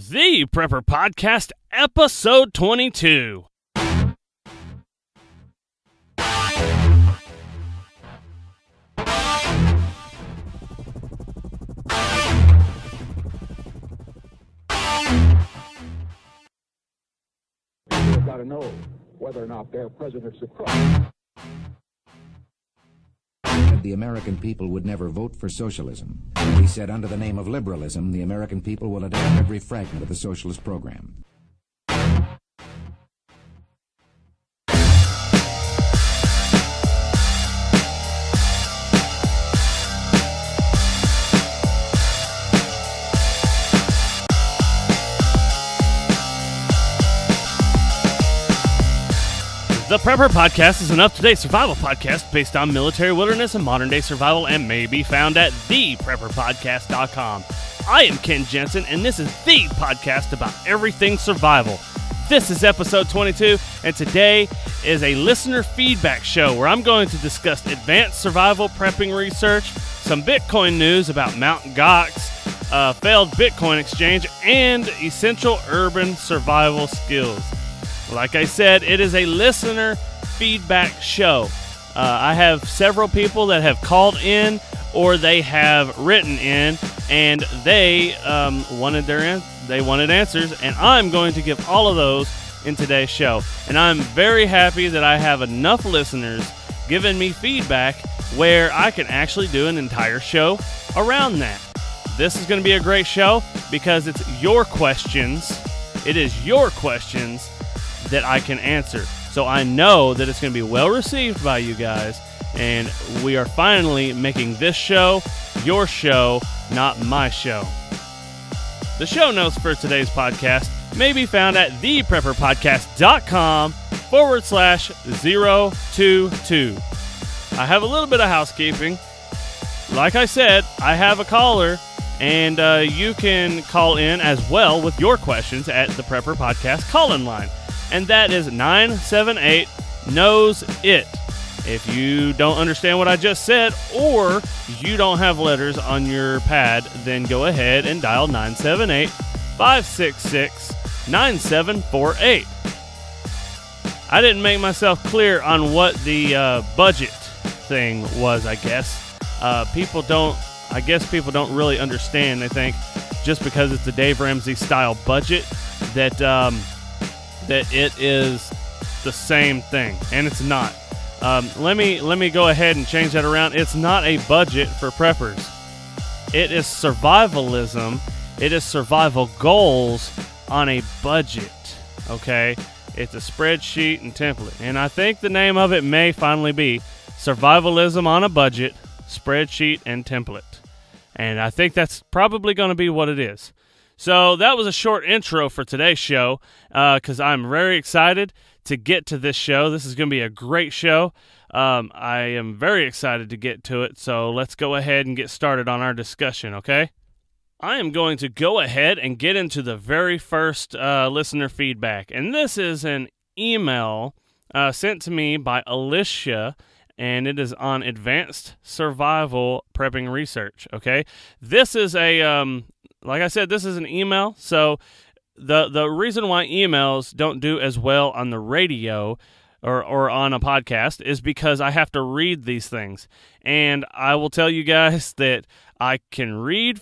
The Prepper Podcast, Episode 22. We've got to know whether or not they're presidents of Christ. The American people would never vote for socialism. He said, under the name of liberalism, the American people will adopt every fragment of the socialist program. The Prepper Podcast is an up-to-date survival podcast based on military wilderness and modern-day survival and may be found at theprepperpodcast.com. I am Ken Jensen, and this is the podcast about everything survival. This is episode 22, and today is a listener feedback show where I'm going to discuss advanced survival prepping research, some Bitcoin news about Mt. Gox, failed Bitcoin exchange, and essential urban survival skills. Like I said, it is a listener feedback show. I have several people that have called in or they have written in, and they wanted answers, and I'm going to give all of those in today's show. And I'm very happy that I have enough listeners giving me feedback where I can actually do an entire show around that. This is going to be a great show because it's your questions. It is your questions that I can answer. So I know that it's going to be well received by you guys, and we are finally making this show your show, not my show. The show notes for today's podcast may be found at theprepperpodcast.com/022. I have a little bit of housekeeping. Like I said, I have a caller, and you can call in as well with your questions at the Prepper Podcast call-in line. And that is 978-KNOWS-IT. If you don't understand what I just said, or you don't have letters on your pad, then go ahead and dial 978-566-9748. I didn't make myself clear on what the budget thing was, I guess. People don't really understand. They think just because it's the Dave Ramsey style budget that it is the same thing, and it's not. Let me go ahead and change that around. It's not a budget for preppers. It is survivalism. It is survival goals on a budget. Okay, it's a spreadsheet and template, and I think the name of it may finally be Survivalism on a Budget, Spreadsheet and Template, and I think that's probably going to be what it is. So that was a short intro for today's show because I'm very excited to get to this show. This is going to be a great show. I am very excited to get to it, so let's go ahead and get started on our discussion, okay? I am going to go ahead and get into the very first listener feedback, and this is an email sent to me by Alicia, and it is on advanced survival prepping research, okay? This is a... like I said, this is an email, so the reason why emails don't do as well on the radio or on a podcast is because I have to read these things. And I will tell you guys that I can read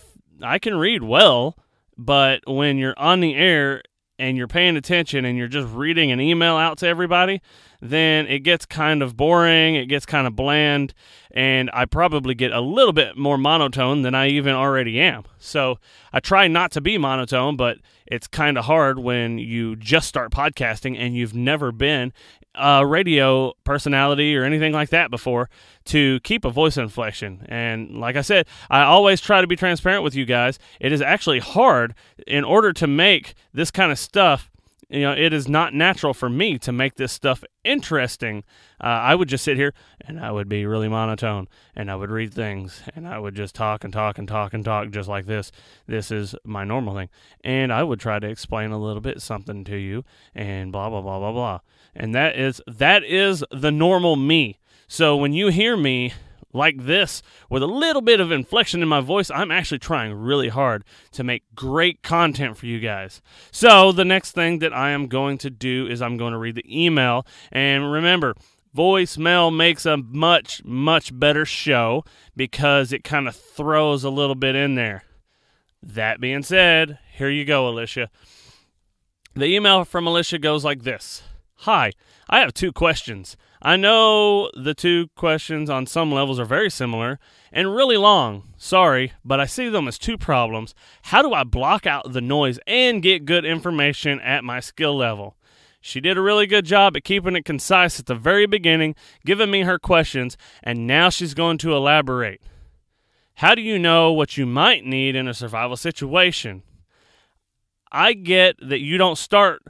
well, but when you're on the air and you're paying attention and you're just reading an email out to everybody, then it gets kind of boring, it gets kind of bland, and I probably get a little bit more monotone than I even already am. So I try not to be monotone, but it's kind of hard when you just start podcasting and you've never been a radio personality or anything like that before to keep a voice inflection. And like I said, I always try to be transparent with you guys. It is actually hard in order to make this kind of stuff. You know, it is not natural for me to make this stuff interesting. I would just sit here and I would be really monotone and I would read things and I would just talk and talk and talk and talk just like this. This is my normal thing. And I would try to explain a little bit something to you and blah, blah, blah, blah, blah. And that is the normal me. So when you hear me like this with a little bit of inflection in my voice. I'm actually trying really hard to make great content for you guys. So the next thing that I am going to do is I'm going to read the email. And remember, voicemail makes a much, much better show because it kind of throws a little bit in there. That being said, here you go, Alicia. The email from Alicia goes like this. Hi, I have 2 questions. I know the 2 questions on some levels are very similar and really long. Sorry, but I see them as 2 problems. How do I block out the noise and get good information at my skill level? She did a really good job at keeping it concise at the very beginning, giving me her questions, and now she's going to elaborate. How do you know what you might need in a survival situation? I get that you don't start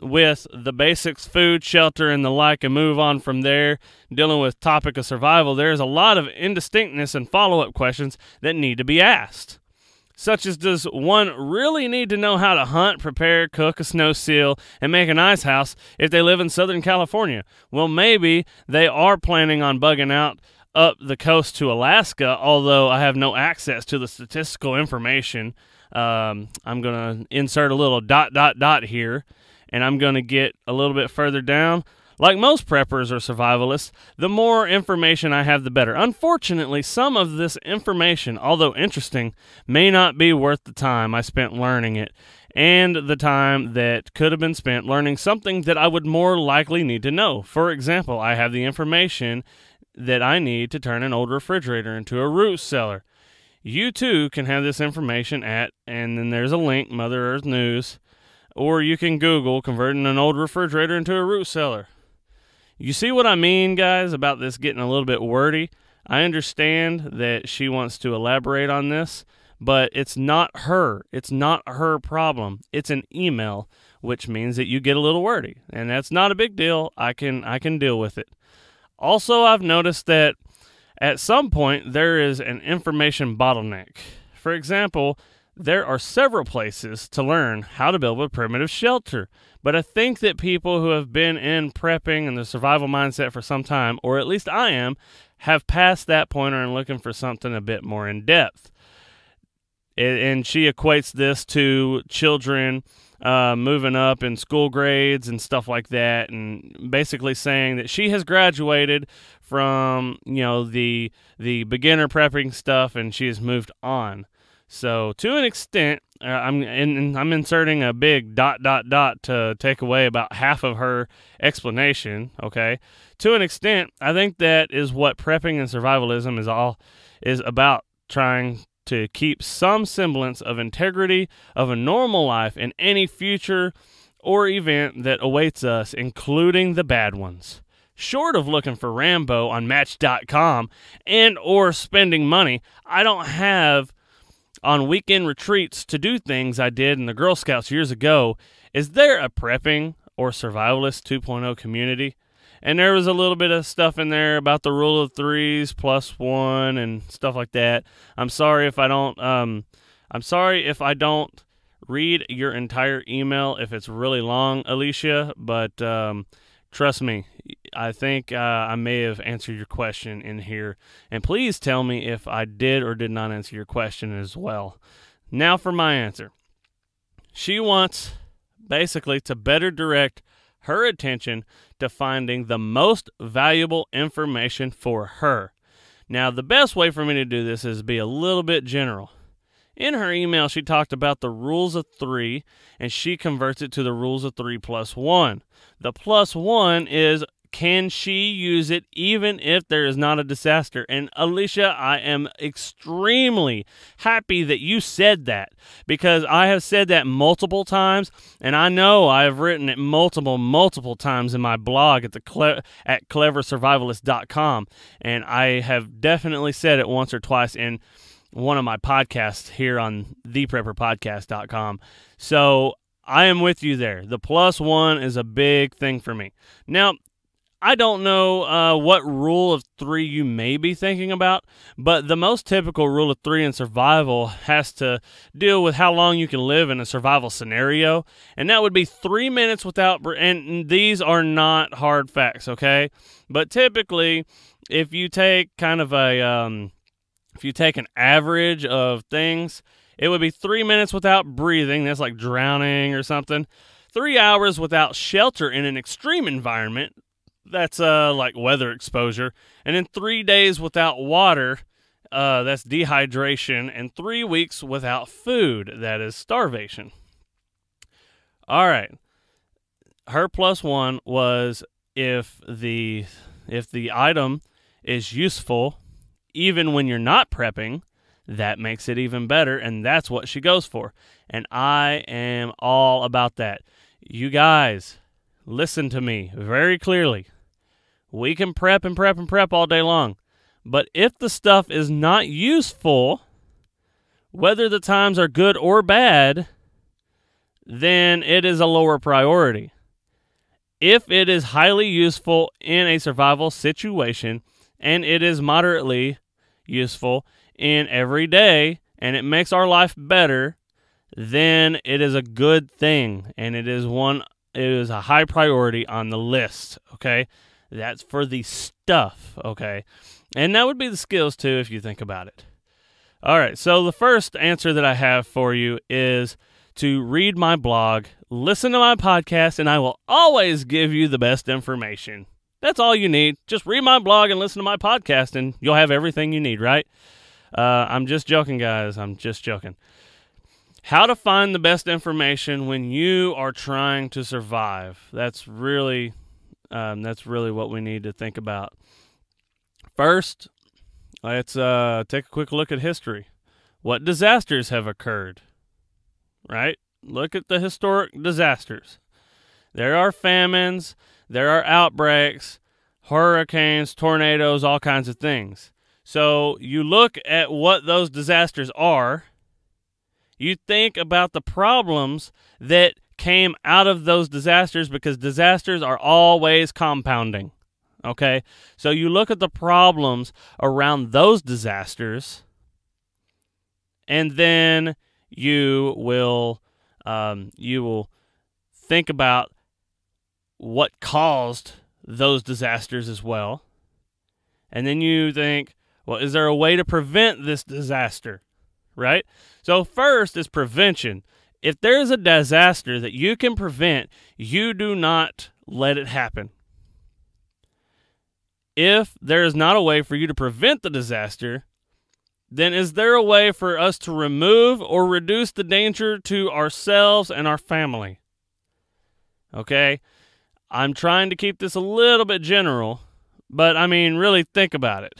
with the basics, food, shelter, and the like, and move on from there, dealing with topic of survival. There's a lot of indistinctness and follow-up questions that need to be asked, such as, does one really need to know how to hunt, prepare, cook a snow seal, and make an ice house if they live in Southern California? Well, maybe they are planning on bugging out up the coast to Alaska, although I have no access to the statistical information. I'm going to insert a little ... here, and I'm going to get a little bit further down. Like most preppers or survivalists, the more information I have, the better. Unfortunately, some of this information, although interesting, may not be worth the time I spent learning it, and the time that could have been spent learning something that I would more likely need to know. For example, I have the information that I need to turn an old refrigerator into a root cellar. You too can have this information at, and then there's a link, Mother Earth News, or you can Google converting an old refrigerator into a root cellar. You see what I mean, guys, about this getting a little bit wordy? I understand that she wants to elaborate on this, but it's not her. It's not her problem. It's an email, which means that you get a little wordy, and that's not a big deal. I can deal with it. Also, I've noticed that at some point there is an information bottleneck. For example, there are several places to learn how to build a primitive shelter, but I think that people who have been in prepping and the survival mindset for some time, or at least I am, have passed that point and are looking for something a bit more in depth. And she equates this to children moving up in school grades and stuff like that, and basically saying that she has graduated from, the beginner prepping stuff and she has moved on. So to an extent, I'm inserting a big ... to take away about half of her explanation. Okay, to an extent, I think that is what prepping and survivalism is about, trying to keep some semblance of integrity of a normal life in any future or event that awaits us, including the bad ones. Short of looking for Rambo on Match.com and or spending money I don't have on weekend retreats to do things I did in the Girl Scouts years ago, is there a prepping or survivalist 2.0 community? And there was a little bit of stuff in there about the rule of threes plus 1 and stuff like that. I'm sorry if I don't read your entire email if it's really long, Alicia, but trust me, I think I may have answered your question in here. And please tell me if I did or did not answer your question as well. Now for my answer. She wants basically to better direct her attention to finding the most valuable information for her. Now, the best way for me to do this is be a little bit general. In her email, she talked about the rules of 3, and she converts it to the rules of 3 plus 1. The plus 1 is, can she use it even if there is not a disaster? And Alicia, I am extremely happy that you said that, because I have said that multiple times, and I know I have written it multiple times in my blog at cleversurvivalist.com, and I have definitely said it once or twice in one of my podcasts here on theprepperpodcast.com. So I am with you there. The plus 1 is a big thing for me. Now, I don't know what rule of 3 you may be thinking about, but the most typical rule of 3 in survival has to deal with how long you can live in a survival scenario, and that would be 3 minutes without, and these are not hard facts, okay? But typically, if you take kind of if you take an average of things, it would be 3 minutes without breathing. That's like drowning or something. 3 hours without shelter in an extreme environment. That's like weather exposure. And then 3 days without water. That's dehydration. And 3 weeks without food. That is starvation. All right. Her plus one was if the item is useful even when you're not prepping, that makes it even better, and that's what she goes for. And I am all about that. You guys, listen to me very clearly. We can prep and prep and prep all day long, but if the stuff is not useful, whether the times are good or bad, then it is a lower priority. If it is highly useful in a survival situation, and it is moderately useful in every day, and it makes our life better, then it is a good thing, and it is a high priority on the list, okay? That's for the stuff, okay? And that would be the skills, too, if you think about it. All right, so the first answer that I have for you is to read my blog, listen to my podcast, and I will always give you the best information. That's all you need. Just read my blog and listen to my podcast, and you'll have everything you need, right? I'm just joking, guys. I'm just joking. How to find the best information when you are trying to survive. That's really what we need to think about. First, let's take a quick look at history. What disasters have occurred? Right? Look at the historic disasters. There are famines. There are outbreaks, hurricanes, tornadoes, all kinds of things. So you look at what those disasters are. You think about the problems that came out of those disasters, because disasters are always compounding. Okay? So you look at the problems around those disasters, and then you will think about what caused those disasters as well. And then you think, well, is there a way to prevent this disaster? Right? So first is prevention. If there is a disaster that you can prevent, you do not let it happen. If there is not a way for you to prevent the disaster, then is there a way for us to remove or reduce the danger to ourselves and our family? Okay? I'm trying to keep this a little bit general, but I mean, really think about it.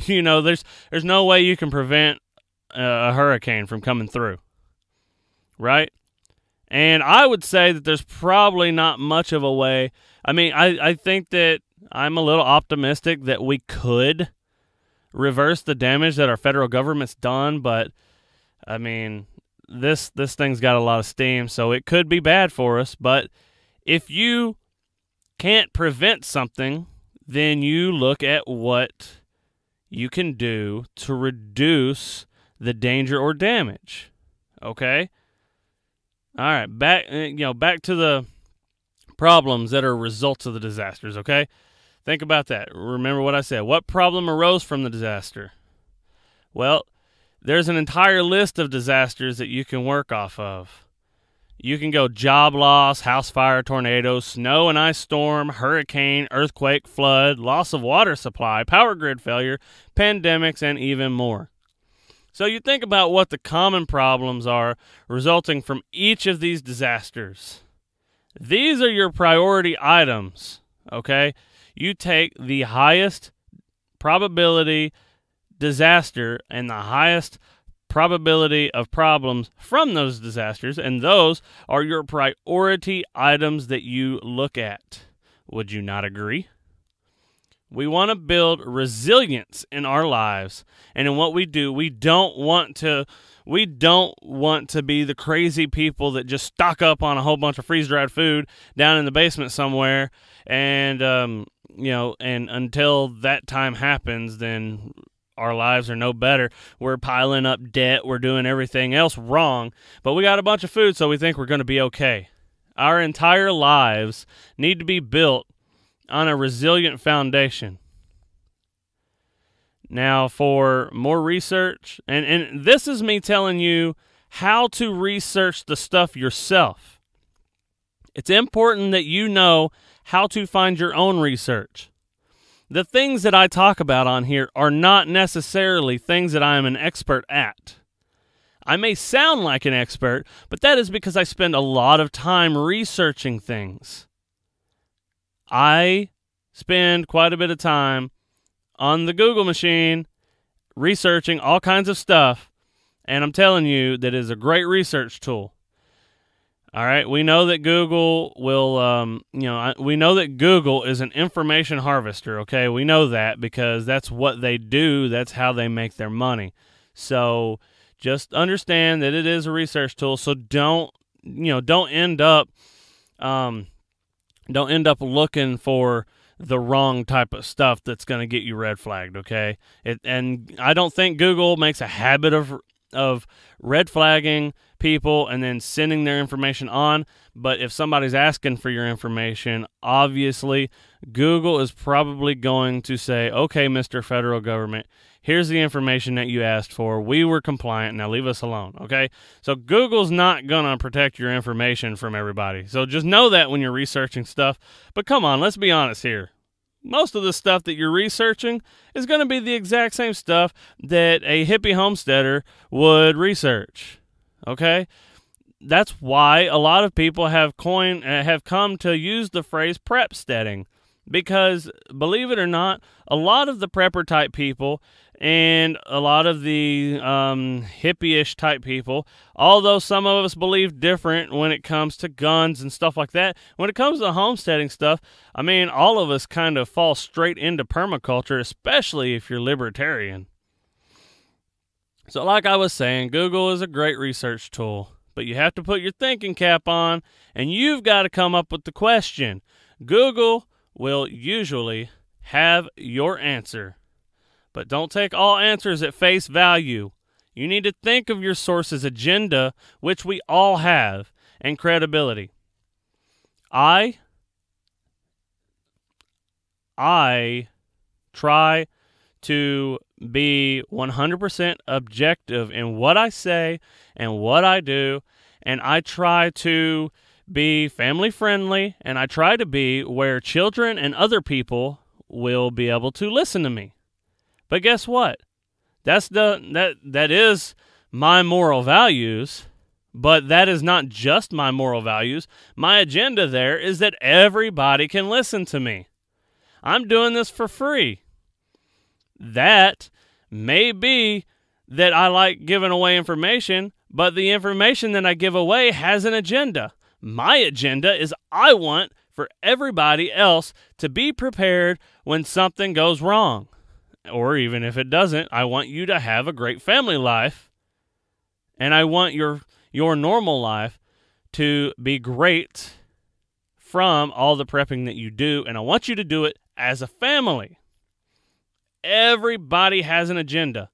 You know, there's no way you can prevent a hurricane from coming through, right? And I would say that there's probably not much of a way. I mean, I think that I'm a little optimistic that we could reverse the damage that our federal government's done, but I mean, this thing's got a lot of steam, so it could be bad for us. But if you can't prevent something, then you look at what you can do to reduce the danger or damage. Okay? All right, back to the problems that are results of the disasters, okay? Think about that. Remember what I said. What problem arose from the disaster? Well, there's an entire list of disasters that you can work off of. You can go job loss, house fire, tornado, snow and ice storm, hurricane, earthquake, flood, loss of water supply, power grid failure, pandemics, and even more. So you think about what the common problems are resulting from each of these disasters. These are your priority items, okay? You take the highest probability disaster and the highest probability of problems from those disasters, and those are your priority items that you look at. Would you not agree? We want to build resilience in our lives, and in what we do, we don't want to be the crazy people that just stock up on a whole bunch of freeze-dried food down in the basement somewhere, and and until that time happens, then our lives are no better. We're piling up debt. We're doing everything else wrong, but we got a bunch of food, so we think we're going to be okay. Our entire lives need to be built on a resilient foundation. Now, for more research, and this is me telling you how to research the stuff yourself. It's important that you know how to find your own research. The things that I talk about on here are not necessarily things that I am an expert at. I may sound like an expert, but that is because I spend a lot of time researching things. I spend quite a bit of time on the Google machine researching all kinds of stuff, and I'm telling you that it is a great research tool. All right, we know that Google will, we know that Google is an information harvester, okay? We know that because that's what they do. That's how they make their money. So just understand that it is a research tool. So don't end up looking for the wrong type of stuff that's going to get you red flagged, okay? And I don't think Google makes a habit of red flagging people and then sending their information on. But if somebody's asking for your information, obviously Google is probably going to say, okay, Mr. Federal Government, here's the information that you asked for. We were compliant. Now leave us alone, okay? So Google's not going to protect your information from everybody. So just know that when you're researching stuff. But come on, let's be honest here. Most of the stuff that you're researching is going to be the exact same stuff that a hippie homesteader would research, okay? That's why a lot of people have come to use the phrase prep steading, because believe it or not, a lot of the prepper type people and a lot of the hippie-ish type people, although some of us believe different when it comes to guns and stuff like that, when it comes to homesteading stuff, I mean, all of us kind of fall straight into permaculture, especially if you're libertarian. So like I was saying, Google is a great research tool, but you have to put your thinking cap on, and you've got to come up with the question. Google will usually have your answer. But don't take all answers at face value. You need to think of your source's agenda, which we all have, and credibility. I try to be 100% objective in what I say and what I do, and I try to be family friendly, and I try to be where children and other people will be able to listen to me. But guess what? That is my moral values, but that is not just my moral values. My agenda there is that everybody can listen to me. I'm doing this for free. That may be that I like giving away information, but the information that I give away has an agenda. My agenda is I want for everybody else to be prepared when something goes wrong. Or even if it doesn't, I want you to have a great family life, and I want your normal life to be great from all the prepping that you do, and I want you to do it as a family. Everybody has an agenda.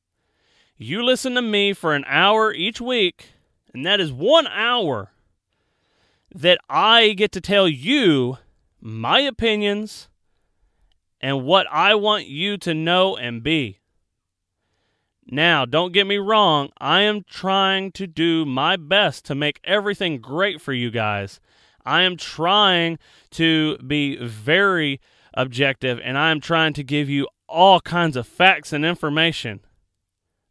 You listen to me for an hour each week, and that is 1 hour that I get to tell you my opinions and what I want you to know and be. Now, don't get me wrong, I am trying to do my best to make everything great for you guys. I am trying to be very objective, and I am trying to give you all kinds of facts and information.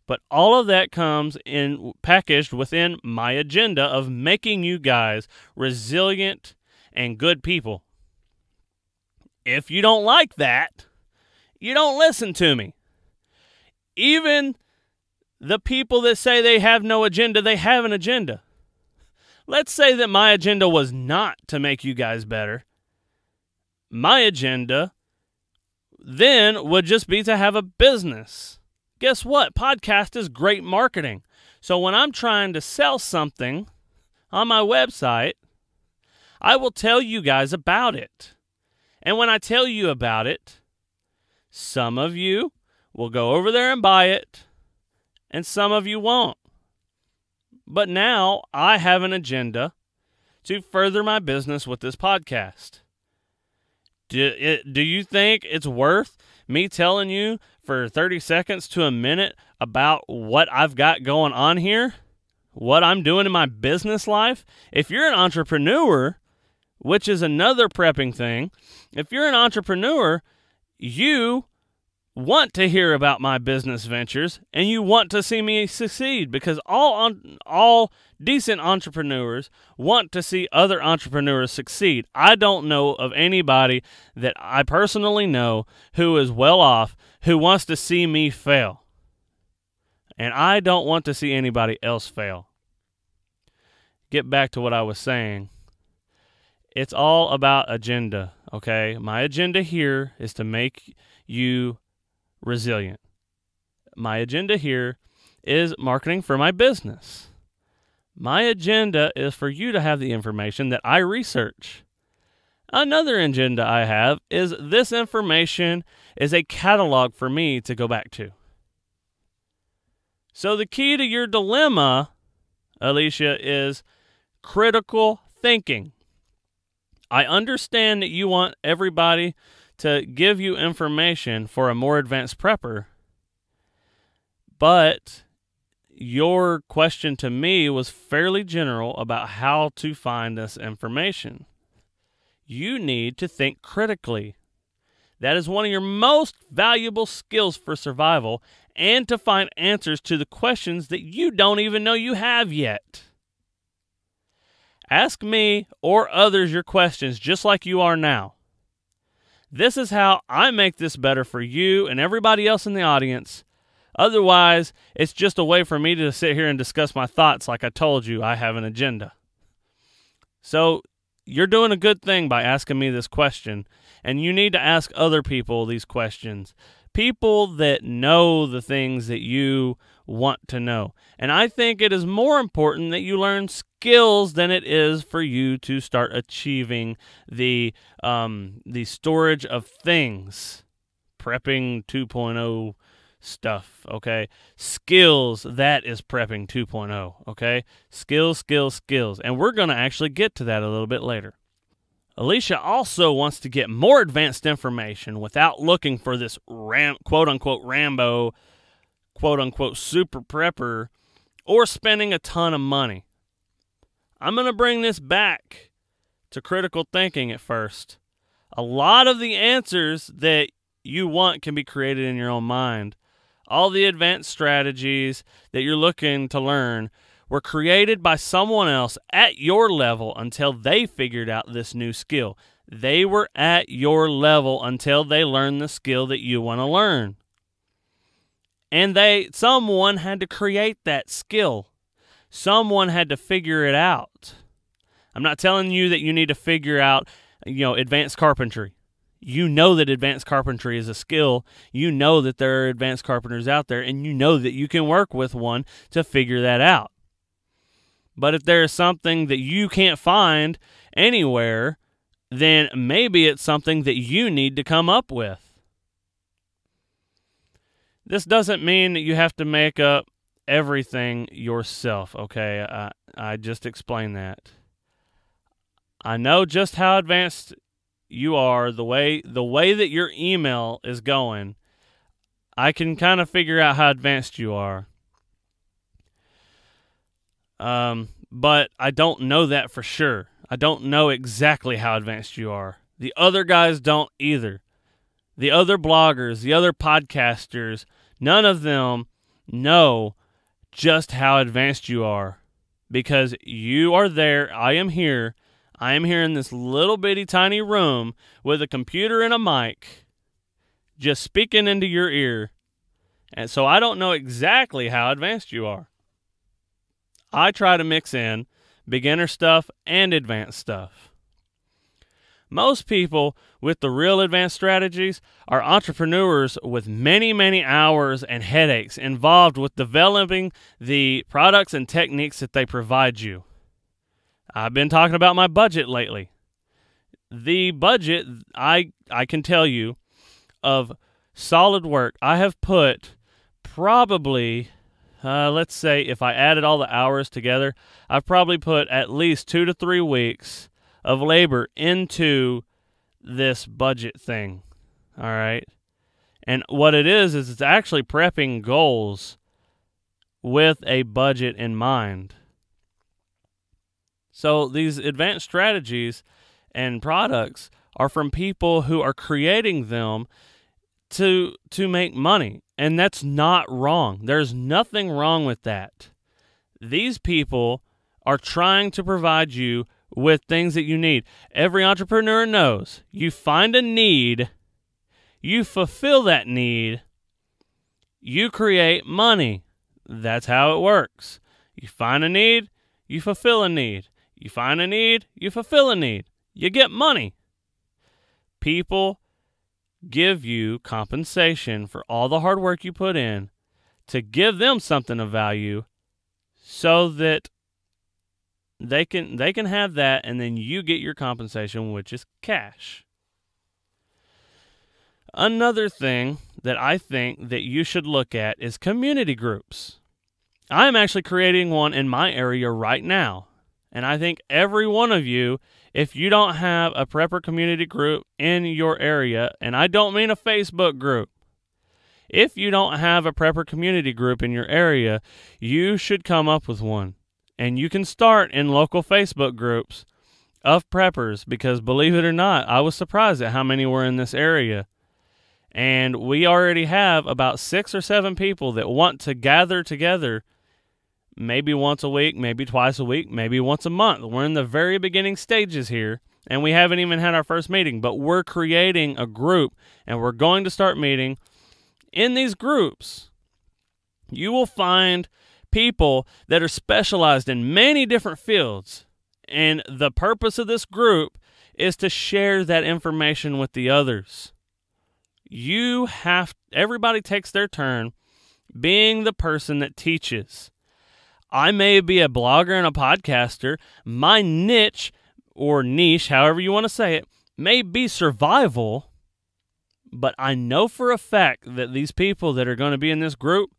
But all of that comes in packaged within my agenda of making you guys resilient and good people. If you don't like that, you don't listen to me. Even the people that say they have no agenda, they have an agenda. Let's say that my agenda was not to make you guys better. My agenda then would just be to have a business. Guess what? Podcast is great marketing. So when I'm trying to sell something on my website, I will tell you guys about it. And when I tell you about it, some of you will go over there and buy it, and some of you won't. But now I have an agenda to further my business with this podcast. Do you think it's worth me telling you for 30 seconds to a minute about what I've got going on here? What I'm doing in my business life? If you're an entrepreneur, which is another prepping thing, if you're an entrepreneur, you want to hear about my business ventures and you want to see me succeed, because all decent entrepreneurs want to see other entrepreneurs succeed. I don't know of anybody that I personally know who is well off who wants to see me fail. And I don't want to see anybody else fail. Get back to what I was saying. It's all about agenda, okay? My agenda here is to make you resilient. My agenda here is marketing for my business. My agenda is for you to have the information that I research. Another agenda I have is this information is a catalog for me to go back to. So the key to your dilemma, Alicia, is critical thinking. I understand that you want everybody to give you information for a more advanced prepper, but your question to me was fairly general about how to find this information. You need to think critically. That is one of your most valuable skills for survival, and to find answers to the questions that you don't even know you have yet. Ask me or others your questions just like you are now. This is how I make this better for you and everybody else in the audience. Otherwise, it's just a way for me to sit here and discuss my thoughts like I told you I have an agenda. So you're doing a good thing by asking me this question, and you need to ask other people these questions. People that know the things that you want to know. And I think it is more important that you learn skills than it is for you to start achieving the storage of things. Prepping 2.0 stuff, okay? Skills, that is prepping 2.0, okay? Skills, skills, skills. And we're going to actually get to that a little bit later. Alicia also wants to get more advanced information without looking for this quote-unquote Rambo, quote-unquote super prepper, or spending a ton of money. I'm going to bring this back to critical thinking at first. A lot of the answers that you want can be created in your own mind. All the advanced strategies that you're looking to learn were created by someone else at your level until they figured out this new skill. They were at your level until they learned the skill that you want to learn. And someone had to create that skill. Someone had to figure it out. I'm not telling you that you need to figure out, advanced carpentry. You know that advanced carpentry is a skill. You know that there are advanced carpenters out there, and you know that you can work with one to figure that out. But if there is something that you can't find anywhere, then maybe it's something that you need to come up with. This doesn't mean that you have to make up everything yourself, okay? I just explained that. I know just how advanced you are, the way that your email is going. I can kind of figure out how advanced you are. But I don't know that for sure. I don't know exactly how advanced you are. The other guys don't either. The other bloggers, the other podcasters, none of them know just how advanced you are, because you are there. I am here. I am here in this little bitty tiny room with a computer and a mic just speaking into your ear. And so I don't know exactly how advanced you are. I try to mix in beginner stuff and advanced stuff. Most people with the real advanced strategies are entrepreneurs with many, many hours and headaches involved with developing the products and techniques that they provide you. I've been talking about my budget lately. The budget, I can tell you, of solid work, I have put probably, let's say if I added all the hours together, I've probably put at least 2 to 3 weeks of labor into this budget thing, all right? And what it is it's actually prepping goals with a budget in mind. So these advanced strategies and products are from people who are creating them to make money, and that's not wrong. There's nothing wrong with that. These people are trying to provide you with things that you need. Every entrepreneur knows you find a need, you fulfill that need, you create money. That's how it works. You find a need, you fulfill a need. You find a need, you fulfill a need. You get money. People give you compensation for all the hard work you put in to give them something of value so that they can have that, and then you get your compensation, which is cash. Another thing that I think that you should look at is community groups. I'm actually creating one in my area right now. And I think every one of you, if you don't have a prepper community group in your area, and I don't mean a Facebook group, if you don't have a prepper community group in your area, you should come up with one. And you can start in local Facebook groups of preppers, because believe it or not, I was surprised at how many were in this area. And we already have about 6 or 7 people that want to gather together maybe once a week, maybe twice a week, maybe once a month. We're in the very beginning stages here, and we haven't even had our first meeting, but we're creating a group, and we're going to start meeting. In these groups, you will find people that are specialized in many different fields, and the purpose of this group is to share that information with the others. Everybody takes their turn being the person that teaches. I may be a blogger and a podcaster. My niche, or niche, however you want to say it, may be survival, but I know for a fact that these people that are going to be in this group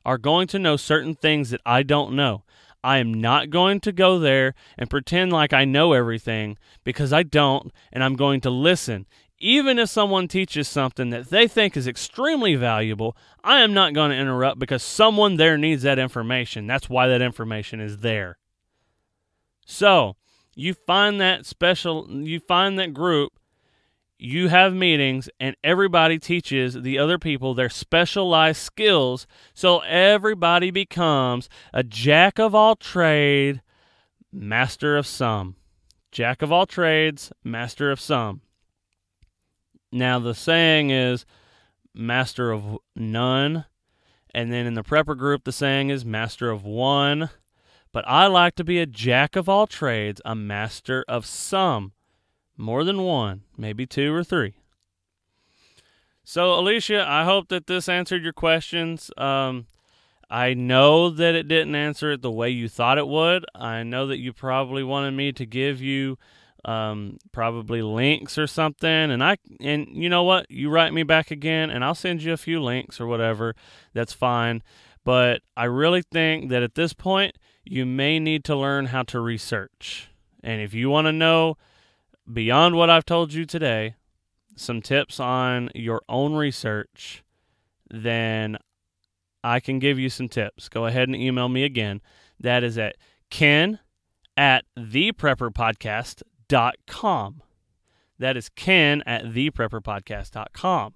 are going to know certain things that I don't know. I am not going to go there and pretend like I know everything, because I don't, and I'm going to listen. Even if someone teaches something that they think is extremely valuable, I am not going to interrupt, because someone there needs that information. That's why that information is there. So, you find that group, you have meetings, and everybody teaches the other people their specialized skills, so everybody becomes a jack of all trades, master of some. Jack of all trades, master of some. Now, the saying is master of none, and then in the prepper group, the saying is master of one. But I like to be a jack of all trades, a master of some. More than one, maybe 2 or 3. So, Alicia, I hope that this answered your questions. I know that it didn't answer it the way you thought it would. I know that you probably wanted me to give you probably links or something, and you know what, you write me back again and I'll send you a few links or whatever. That's fine, but I really think that at this point you may need to learn how to research. And if you want to know beyond what I've told you today, some tips on your own research, then I can give you some tips. Go ahead and email me again. That is at ken@theprepperpodcast.com. That is ken@theprepperpodcast.com.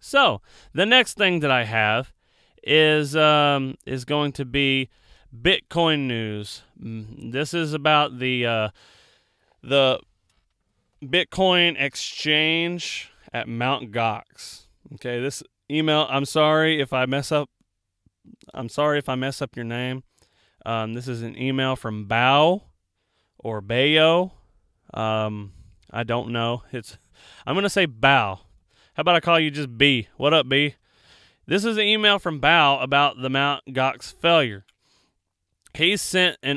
So, the next thing that I have is going to be Bitcoin news. This is about the Bitcoin exchange at Mount Gox. Okay, this email, I'm sorry if I mess up your name. This is an email from Bao or Bayo. I don't know. I'm going to say Bao. How about I call you just B? What up, B? This is an email from Bao about the Mount Gox failure.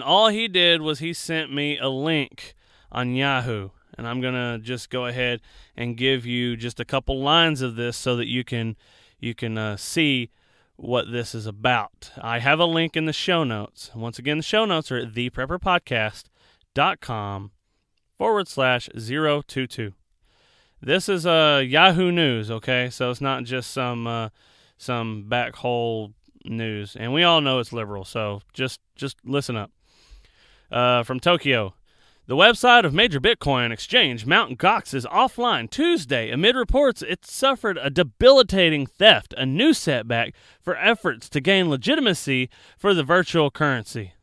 All he did was he sent me a link on Yahoo. And I'm going to just go ahead and give you just a couple lines of this so that you can see what this is about. I have a link in the show notes. Once again, the show notes are at theprepperpodcast.com/022. This is Yahoo News, okay? So it's not just some backhole news. And we all know it's liberal, so just listen up. From Tokyo. The website of major Bitcoin exchange Mt. Gox is offline Tuesday amid reports it suffered a debilitating theft, a new setback for efforts to gain legitimacy for the virtual currency.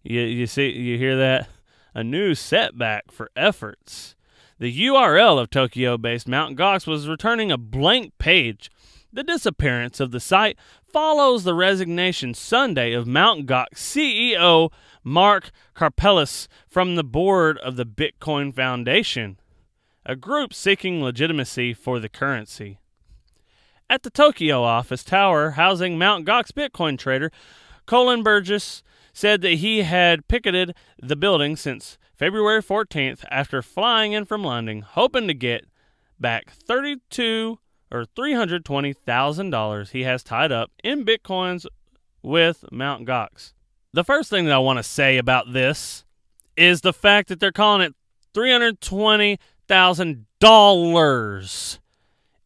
You hear that? A new setback for efforts. The URL of Tokyo-based Mt. Gox was returning a blank page. The disappearance of the site follows the resignation Sunday of Mt. Gox CEO Mark Karpeles from the board of the Bitcoin Foundation, a group seeking legitimacy for the currency. At the Tokyo office tower housing Mt. Gox Bitcoin trader Colin Burgess said that he had picketed the building since February 14th after flying in from London, hoping to get back $320,000 he has tied up in Bitcoins with Mt. Gox. The first thing that I want to say about this is the fact that they're calling it $320,000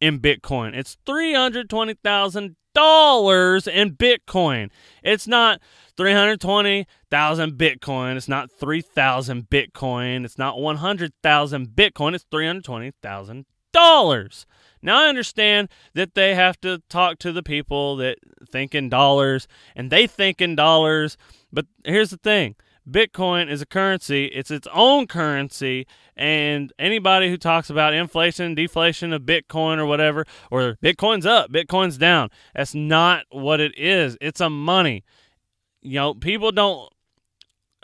in Bitcoin. It's $320,000 in Bitcoin. It's not 320,000 Bitcoin. It's not 3,000 Bitcoin. It's not 100,000 Bitcoin. It's $320,000. Now, I understand that they have to talk to the people that think in dollars, and they think in dollars, but here's the thing. Bitcoin is a currency. It's its own currency, and anybody who talks about inflation, deflation of Bitcoin or whatever, or Bitcoin's up, Bitcoin's down, that's not what it is. It's a money. You know, people don't,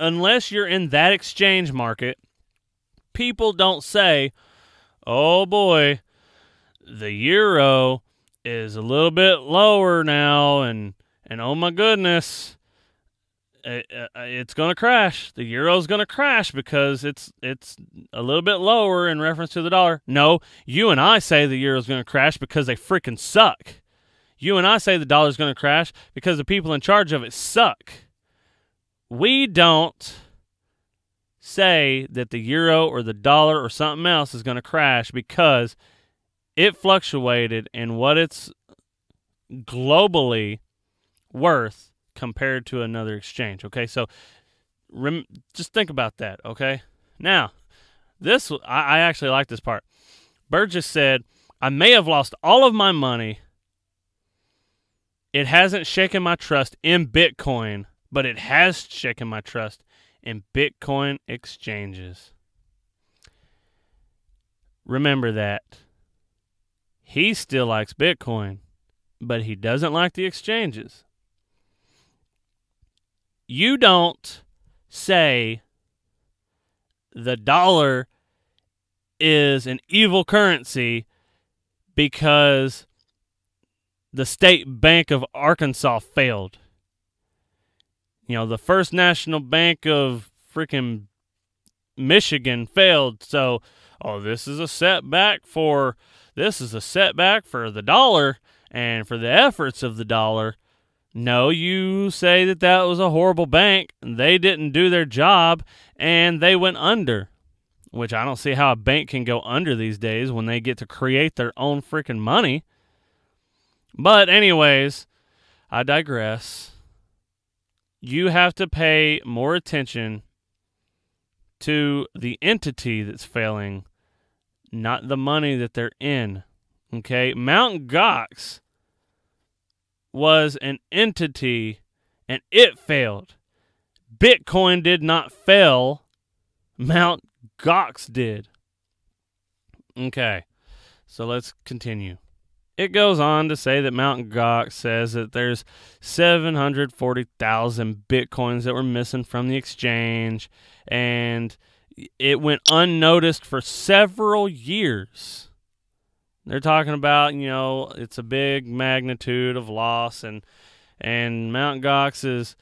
unless you're in that exchange market, people don't say, oh boy, the euro is a little bit lower now, and oh my goodness, it's going to crash. The euro's going to crash because it's a little bit lower in reference to the dollar. No, you and I say the euro's going to crash because they freaking suck. You and I say the dollar's going to crash because the people in charge of it suck. We don't say that the euro or the dollar or something else is going to crash because it fluctuated in what it's globally worth compared to another exchange, okay? So just think about that, okay? Now, I actually like this part. Burgess said, I may have lost all of my money. It hasn't shaken my trust in Bitcoin, but it has shaken my trust in Bitcoin exchanges. Remember that. He still likes Bitcoin, but he doesn't like the exchanges. You don't say the dollar is an evil currency because the State Bank of Arkansas failed. You know, the First National Bank of freaking Michigan failed, so, this is a setback for the dollar and for the efforts of the dollar. No, you say that was a horrible bank. They didn't do their job, and they went under, which I don't see how a bank can go under these days when they get to create their own freaking money. But anyways, I digress. You have to pay more attention to the entity that's failing, not the money that they're in. Okay? Mt. Gox was an entity, and it failed. Bitcoin did not fail. Mt. Gox did. Okay, so let's continue. It goes on to say that Mt. Gox says that there's 740,000 Bitcoins that were missing from the exchange, and it went unnoticed for several years. They're talking about, it's a big magnitude of loss, and Mt. Gox is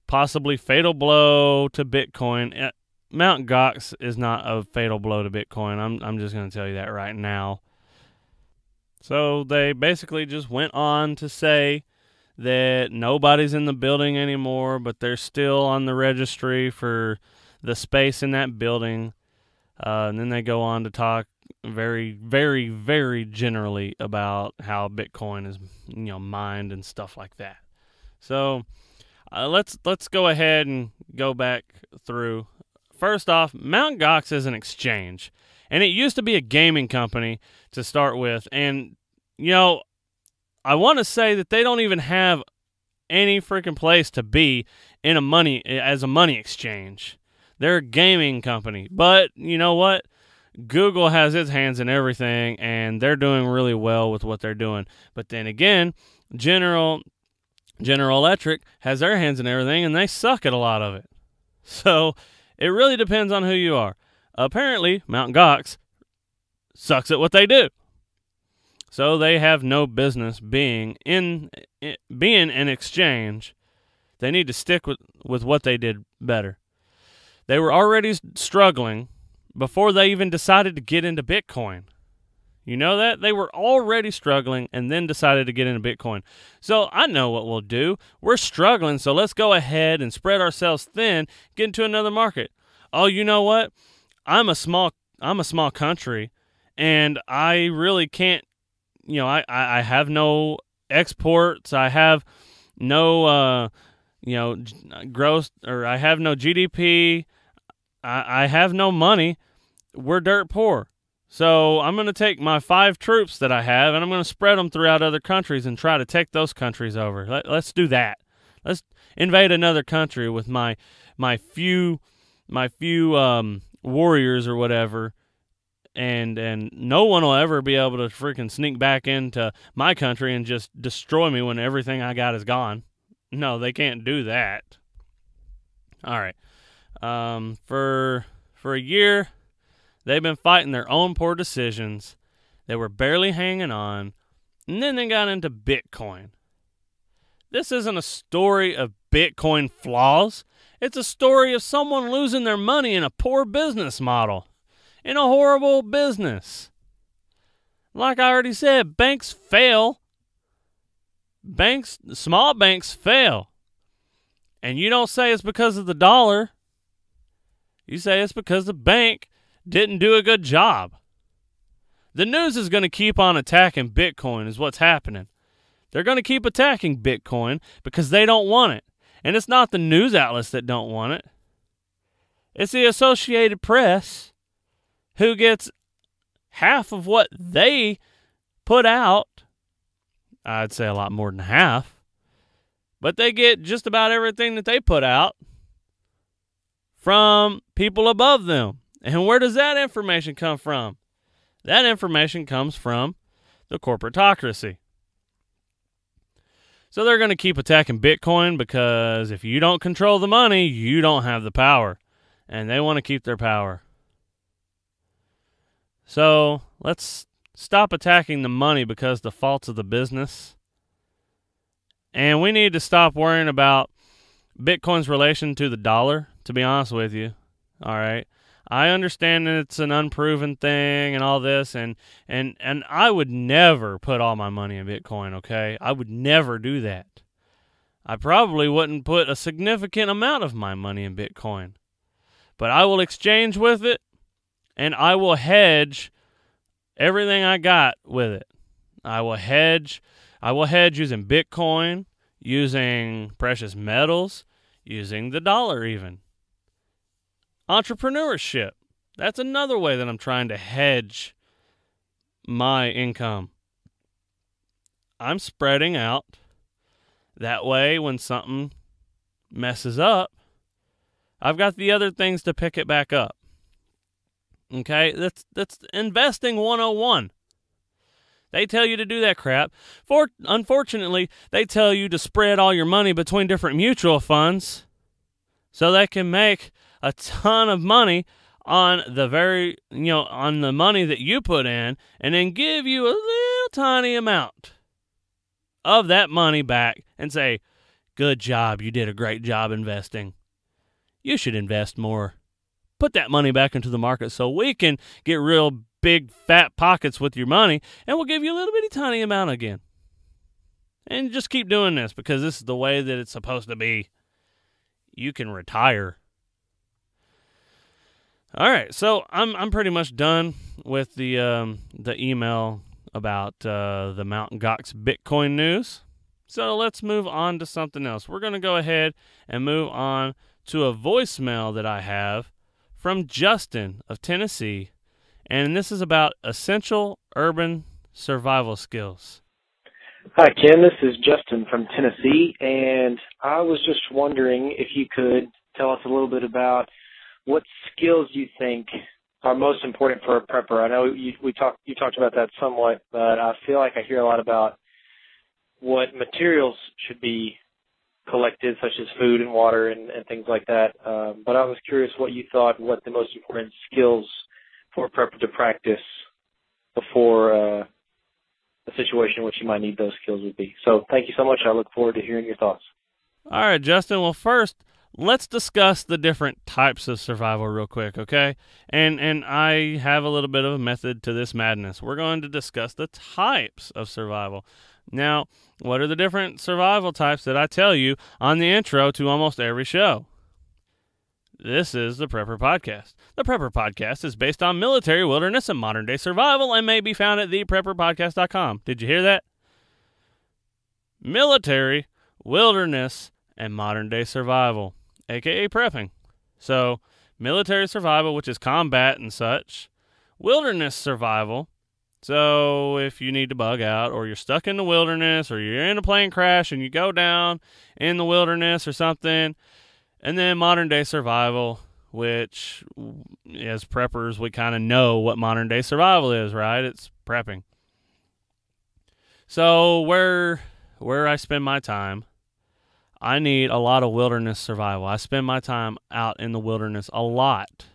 possibly fatal blow to Bitcoin. Mt. Gox is not a fatal blow to Bitcoin. I'm just going to tell you that right now. So they basically just went on to say that nobody's in the building anymore, but they're still on the registry for the space in that building. And then they go on to talk very, very, very generally about how Bitcoin is, mined and stuff like that. So let's go ahead and go back through. First off, Mt. Gox is an exchange, and it used to be a gaming company to start with. And I want to say that they don't even have any freaking place to be as a money exchange. They're a gaming company, but you know what? Google has its hands in everything, and they're doing really well with what they're doing. But then again, General Electric has their hands in everything, and they suck at a lot of it. So it really depends on who you are. Apparently, Mt. Gox sucks at what they do. So they have no business being an exchange. They need to stick with what they did better. They were already struggling before they even decided to get into Bitcoin. You know that? They were already struggling and then decided to get into Bitcoin. So I know what we'll do. We're struggling, so let's go ahead and spread ourselves thin, get into another market. Oh, you know what? I'm a small country, and I really can't, I have no exports. I have no, gross, or I have no GDP. I have no money. We're dirt poor. So I'm going to take my 5 troops that I have, and I'm going to spread them throughout other countries and try to take those countries over. Let's do that. Let's invade another country with my few warriors or whatever, and no one will ever be able to freaking sneak back into my country and just destroy me when everything I got is gone. No, they can't do that. All right. For a year, they've been fighting their own poor decisions. They were barely hanging on, and then they got into Bitcoin. This isn't a story of Bitcoin flaws. It's a story of someone losing their money in a poor business model, in a horrible business. Like I already said, banks fail. Small banks fail. And you don't say it's because of the dollar. You say it's because the bank didn't do a good job. The news is going to keep on attacking Bitcoin is what's happening. They're going to keep attacking Bitcoin because they don't want it. And it's not the news outlets that don't want it. It's the Associated Press who gets half of what they put out. I'd say a lot more than half. But they get just about everything that they put out from people above them. And where does that information come from? That information comes from the corporatocracy. So they're going to keep attacking Bitcoin because if you don't control the money, you don't have the power. And they want to keep their power. So let's stop attacking the money because the faults of the business. And we need to stop worrying about Bitcoin's relation to the dollar, to be honest with you. All right. I understand that it's an unproven thing and all this, and I would never put all my money in Bitcoin, okay? I would never do that. I probably wouldn't put a significant amount of my money in Bitcoin. But I will exchange with it, and I will hedge everything I got with it. I will hedge using Bitcoin, using precious metals, using the dollar even. Entrepreneurship. That's another way that I'm trying to hedge my income. I'm spreading out. That way, when something messes up, I've got the other things to pick it back up. Okay? That's investing 101. They tell you to do that crap. Unfortunately, they tell you to spread all your money between different mutual funds so they can make a ton of money on on the money that you put in, and then give you a little tiny amount of that money back and say, good job, you did a great job investing. You should invest more. Put that money back into the market so we can get real big fat pockets with your money, and we'll give you a little bitty tiny amount again. And just keep doing this because this is the way that it's supposed to be. You can retire. All right, so I'm pretty much done with the email about the Mt. Gox Bitcoin news. So let's move on to something else. We're going to go ahead and move on to a voicemail that I have from Justin of Tennessee, and this is about essential urban survival skills. Hi, Ken. This is Justin from Tennessee, and I was just wondering if you could tell us a little bit about what skills you think are most important for a prepper. I know you talked about that somewhat, but I feel like I hear a lot about what materials should be collected, such as food and water and things like that. But I was curious what you thought, what the most important skills for a prepper to practice before a situation in which you might need those skills would be. So thank you so much. I look forward to hearing your thoughts. All right, Justin. Well, first, let's discuss the different types of survival real quick, okay? And I have a little bit of a method to this madness. We're going to discuss the types of survival. Now, what are the different survival types that I tell you on the intro to almost every show? This is the Prepper Podcast. The Prepper Podcast is based on military, wilderness, and modern-day survival and may be found at theprepperpodcast.com. Did you hear that? Military, wilderness, and modern-day survival, a.k.a. prepping. So, military survival, which is combat and such. Wilderness survival. So, if you need to bug out, or you're stuck in the wilderness, or you're in a plane crash and you go down in the wilderness or something. And then modern-day survival, which, as preppers, we kind of know what modern-day survival is, right? It's prepping. So, where I spend my time, I need a lot of wilderness survival. I spend my time out in the wilderness a lot.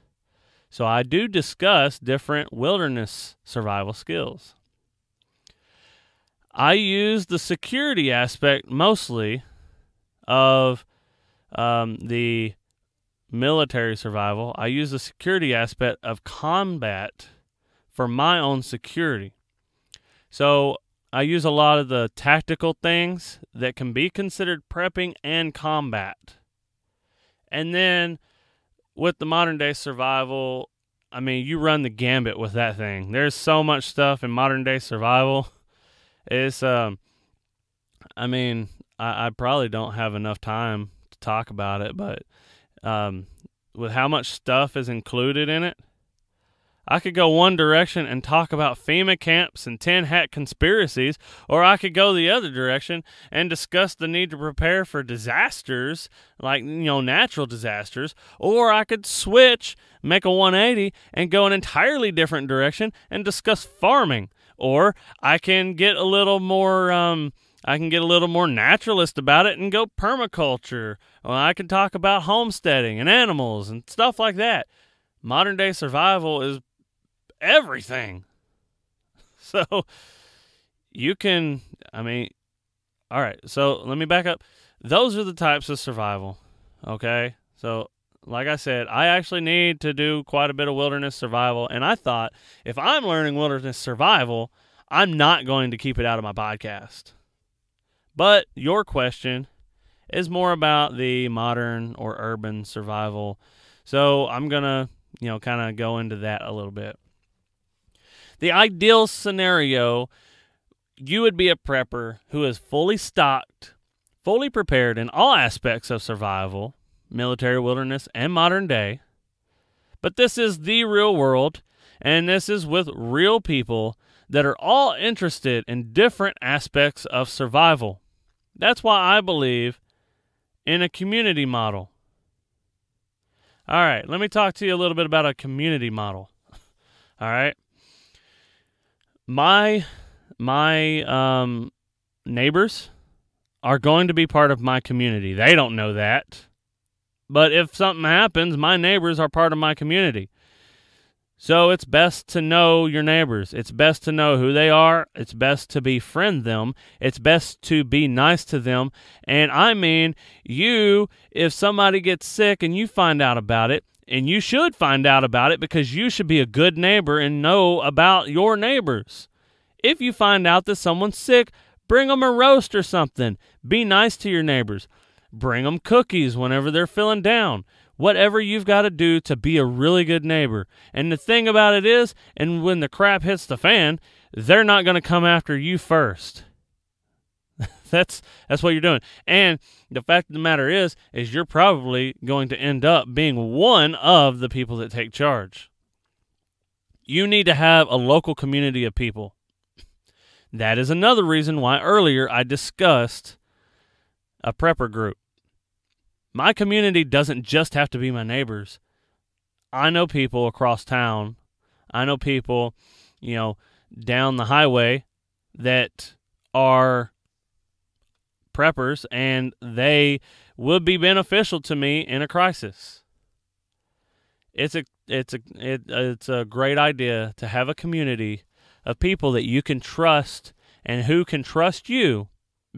So I do discuss different wilderness survival skills. I use the security aspect mostly of the military survival. I use the security aspect of combat for my own security. So I use a lot of the tactical things that can be considered prepping and combat. And then with the modern day survival, I mean, you run the gambit with that thing. There's so much stuff in modern day survival. It's, I probably don't have enough time to talk about it, but with how much stuff is included in it, I could go one direction and talk about FEMA camps and tin hat conspiracies, or I could go the other direction and discuss the need to prepare for disasters, like, natural disasters, or I could switch, make a 180, and go an entirely different direction and discuss farming, or I can get a little more, naturalist about it and go permaculture, or I can talk about homesteading and animals and stuff like that. Modern day survival is everything. So you can, all right, so let me back up. Those are the types of survival, okay? So like I said, I actually need to do quite a bit of wilderness survival, and I thought if I'm learning wilderness survival, I'm not going to keep it out of my podcast. But your question is more about the modern or urban survival, so I'm going to, kind of go into that a little bit. The ideal scenario, you would be a prepper who is fully stocked, fully prepared in all aspects of survival, military, wilderness, and modern day. But this is the real world, and this is with real people that are all interested in different aspects of survival. That's why I believe in a community model. All right, let me talk to you a little bit about a community model. All right. My neighbors are going to be part of my community. They don't know that. But if something happens, my neighbors are part of my community. So it's best to know your neighbors. It's best to know who they are. It's best to befriend them. It's best to be nice to them. And if somebody gets sick and you find out about it, and you should find out about it because you should be a good neighbor and know about your neighbors. If you find out that someone's sick, bring them a roast or something. Be nice to your neighbors. Bring them cookies whenever they're feeling down. whatever you've got to do to be a really good neighbor. And the thing about it is, and when the crap hits the fan, they're not going to come after you first. That's what you're doing. And the fact of the matter is you're probably going to end up being one of the people that take charge. You need to have a local community of people. That is another reason why earlier I discussed a prepper group. My community doesn't just have to be my neighbors. I know people across town. I know people, down the highway that are preppers, and they would be beneficial to me in a crisis. It's a great idea to have a community of people that you can trust and who can trust you,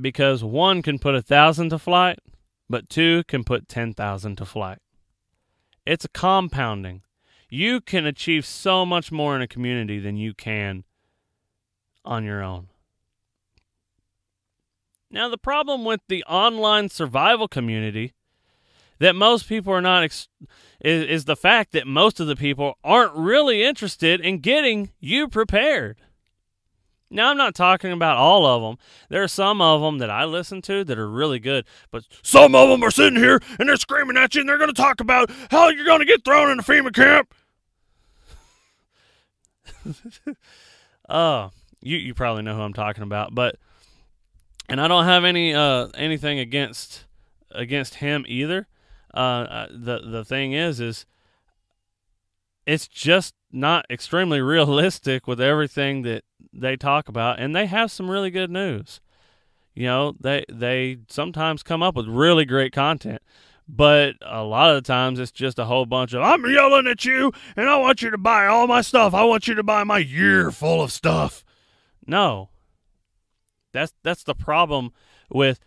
because one can put 1,000 to flight, but two can put 10,000 to flight. It's a compounding. You can achieve so much more in a community than you can on your own. Now, the problem with the online survival community that most people are not is the fact that most of the people aren't really interested in getting you prepared. Now, I'm not talking about all of them. There are some of them that I listen to that are really good, but some of them are sitting here and they're screaming at you and they're going to talk about how you're going to get thrown in a FEMA camp. You probably know who I'm talking about, and I don't have anything against him either. The thing is it's just not extremely realistic with everything that they talk about, and they have some really good news. They sometimes come up with really great content, but a lot of the times it's just a whole bunch of, I'm yelling at you, and I want you to buy all my stuff. I want you to buy my year full of stuff. No. That's the problem with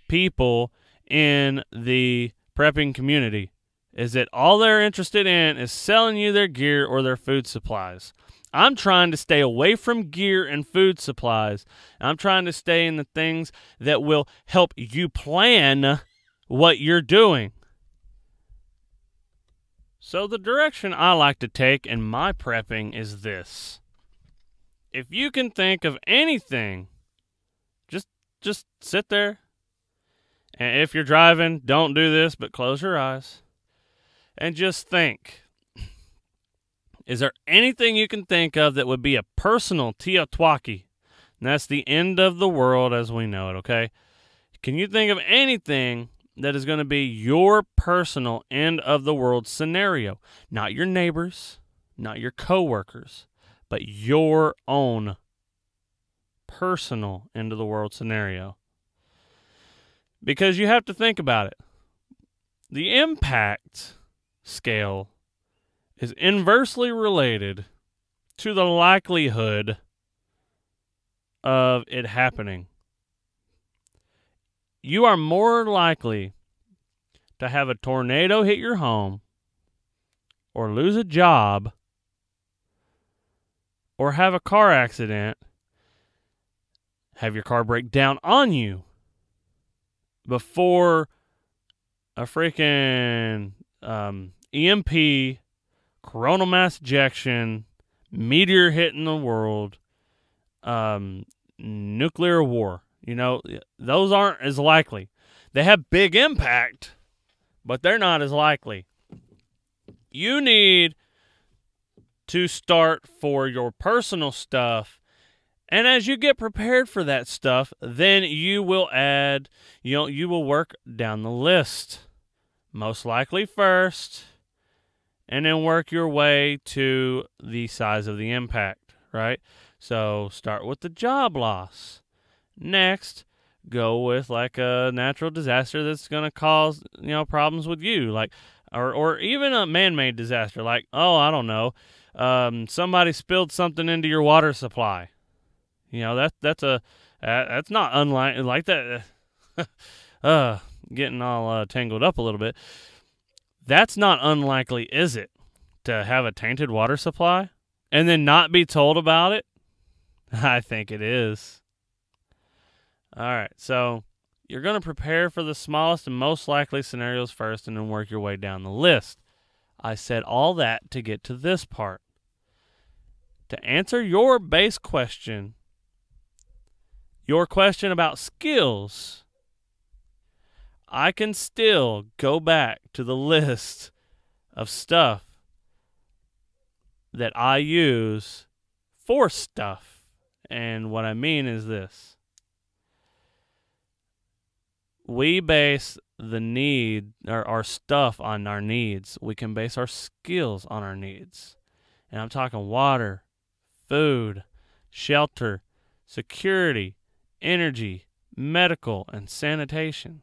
people in the prepping community, is that all they're interested in is selling you their gear or their food supplies. I'm trying to stay away from gear and food supplies. I'm trying to stay in the things that will help you plan what you're doing. So the direction I like to take in my prepping is this. If you can think of anything, just sit there. And if you're driving, don't do this, but close your eyes. And just think. Is there anything you can think of that would be a personal Teotwaki? And that's the end of the world as we know it, okay? Can you think of anything that is going to be your personal end of the world scenario? Not your neighbors, not your coworkers, but your own personal end of the world scenario. Because you have to think about it. The impact scale is inversely related to the likelihood of it happening. You are more likely to have a tornado hit your home, or lose a job, or have a car accident, have your car break down on you, before a freaking EMP, coronal mass ejection, meteor hitting the world, nuclear war. Those aren't as likely. They have big impact, but they're not as likely. You need to start for your personal stuff, and as you get prepared for that stuff, then you will add, you will work down the list. Most likely first, and then work your way to the size of the impact, right? So start with the job loss. Next, go with like a natural disaster that's going to cause, problems with you, like, or even a man-made disaster, like, I don't know, somebody spilled something into your water supply. That's not unlike like that. Getting all tangled up a little bit. That's not unlikely, is it? To have a tainted water supply and then not be told about it? I think it is. All right, so you're going to prepare for the smallest and most likely scenarios first and then work your way down the list. I said all that to get to this part. To answer your base question, your question about skills, I can still go back to the list of stuff that I use for stuff. And what I mean is this. We base the need, or our stuff, on our needs. We can base our skills on our needs. And I'm talking water, food, shelter, security, energy, medical, and sanitation.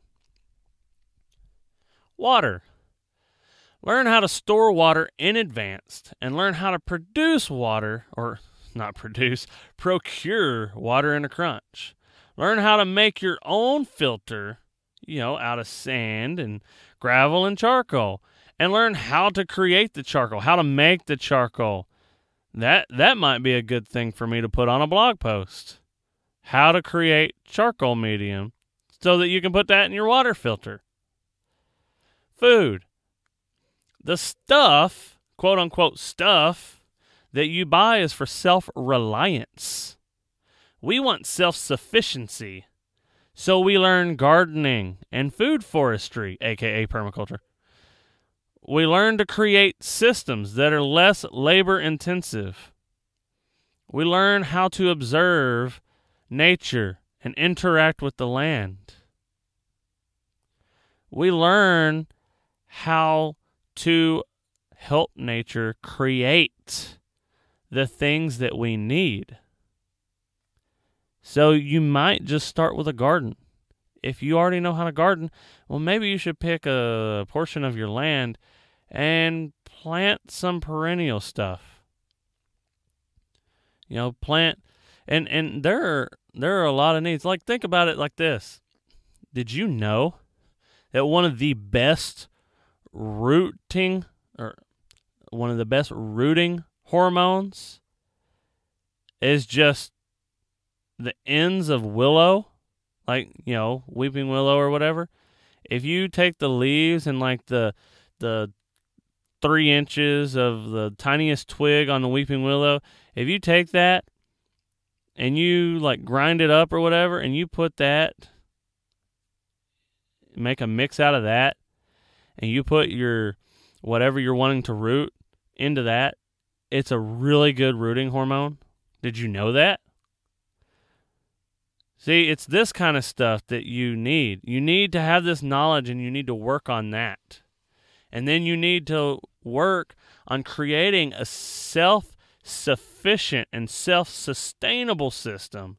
Water. Learn how to store water in advance and learn how to produce water, or not produce, procure water in a crunch. Learn how to make your own filter, out of sand and gravel and charcoal, and learn how to create the charcoal, how to make the charcoal. That might be a good thing for me to put on a blog post. How to create charcoal medium so that you can put that in your water filter. Food. The stuff, quote unquote stuff, that you buy is for self-reliance. We want self-sufficiency. So we learn gardening and food forestry, aka permaculture. We learn to create systems that are less labor intensive. We learn how to observe nature and interact with the land. We learn how to help nature create the things that we need. So you might just start with a garden. If you already know how to garden, well, maybe you should pick a portion of your land and plant some perennial stuff. Plant, and there are a lot of needs. Like, think about it like this. Did you know that one of the best rooting hormones is just the ends of willow, like, weeping willow or whatever? If you take the leaves and like the 3 inches of the tiniest twig on the weeping willow, if you take that and you like grind it up or whatever, and you put that, make a mix out of that, and you put your whatever you're wanting to root into that, it's a really good rooting hormone. Did you know that? See, it's this kind of stuff that you need. You need to have this knowledge, and you need to work on that. And then you need to work on creating a self-sufficient and self-sustainable system.